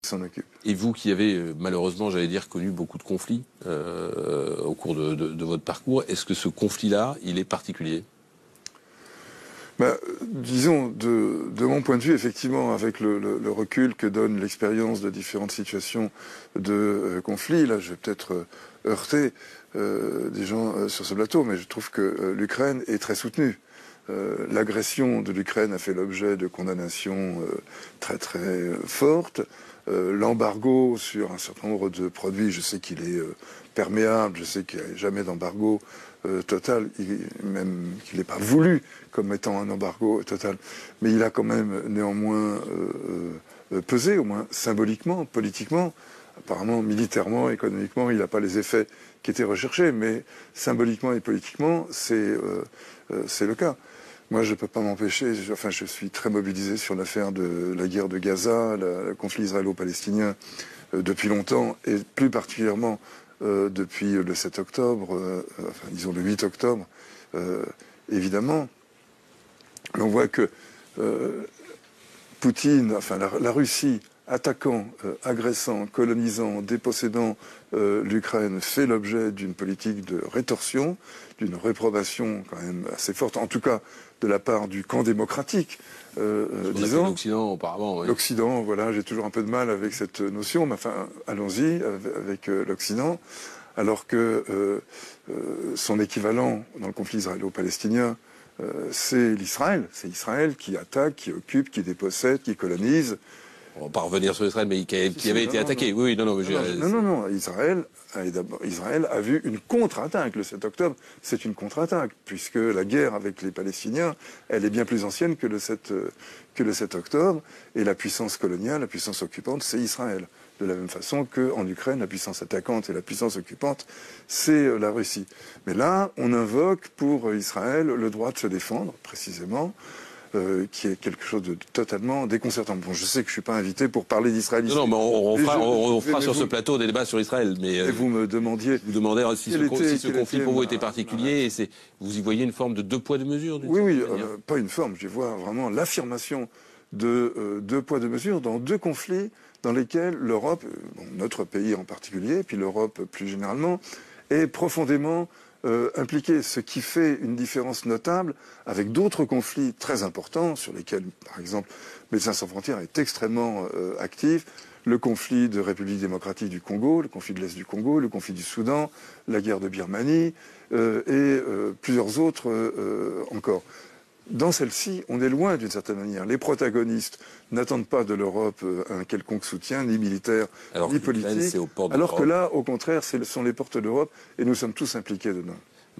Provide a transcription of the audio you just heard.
s'en occupe. Et vous qui avez malheureusement, j'allais dire, connu beaucoup de conflits au cours de votre parcours, est-ce que ce conflit-là, il est particulier? Disons, de mon point de vue, effectivement, avec le recul que donne l'expérience de différentes situations de conflit, là je vais peut-être heurter des gens sur ce plateau, mais je trouve que l'Ukraine est très soutenue. L'agression de l'Ukraine a fait l'objet de condamnations très très fortes. L'embargo sur un certain nombre de produits, je sais qu'il est perméable, je sais qu'il n'y a jamais d'embargo total, même qu'il n'est pas voulu comme étant un embargo total, mais il a quand même néanmoins pesé, au moins symboliquement, politiquement. Apparemment, militairement, économiquement, il n'a pas les effets qui étaient recherchés, mais symboliquement et politiquement, c'est le cas. Moi, je ne peux pas m'empêcher, enfin, je suis très mobilisé sur l'affaire de la guerre de Gaza, le conflit israélo-palestinien depuis longtemps, et plus particulièrement depuis le 7 octobre, enfin, disons le 8 octobre, évidemment. On voit que Poutine, enfin la Russie, attaquant, agressant, colonisant, dépossédant l'Ukraine, fait l'objet d'une politique de rétorsion, d'une réprobation quand même assez forte, en tout cas de la part du camp démocratique, disons. L'Occident auparavant, oui. L'Occident, voilà, j'ai toujours un peu de mal avec cette notion, mais enfin, allons-y avec l'Occident, alors que son équivalent dans le conflit israélo-palestinien, c'est l'Israël. C'est Israël qui attaque, qui occupe, qui dépossède, qui colonise. On va pas revenir sur Israël, mais qui avait été attaqué. Oui, non. Israël a vu une contre-attaque. Le 7 octobre, c'est une contre-attaque, puisque la guerre avec les Palestiniens, elle est bien plus ancienne que le 7 octobre. Et la puissance coloniale, la puissance occupante, c'est Israël. De la même façon qu'en Ukraine, la puissance attaquante et la puissance occupante, c'est la Russie. Mais là, on invoque pour Israël le droit de se défendre, précisément, qui est quelque chose de totalement déconcertant. Bon, je sais que je ne suis pas invité pour parler d'Israël ici. Non, mais on fera sur ce plateau des débats sur Israël. Mais et vous me demandiez... Vous demandez si ce conflit pour vous était particulier, et vous y voyez une forme de deux poids, deux mesures? Oui, pas une forme. Je vois vraiment l'affirmation de deux poids, deux mesures dans deux conflits dans lesquels l'Europe, notre pays en particulier, puis l'Europe plus généralement, est profondément impliqué, ce qui fait une différence notable avec d'autres conflits très importants sur lesquels, par exemple, Médecins sans frontières est extrêmement actif. Le conflit de République démocratique du Congo, le conflit de l'Est du Congo, le conflit du Soudan, la guerre de Birmanie et plusieurs autres encore. Dans celle-ci, on est loin d'une certaine manière. Les protagonistes n'attendent pas de l'Europe un quelconque soutien, ni militaire, ni politique. Alors que là, au contraire, ce sont les portes d'Europe et nous sommes tous impliqués dedans.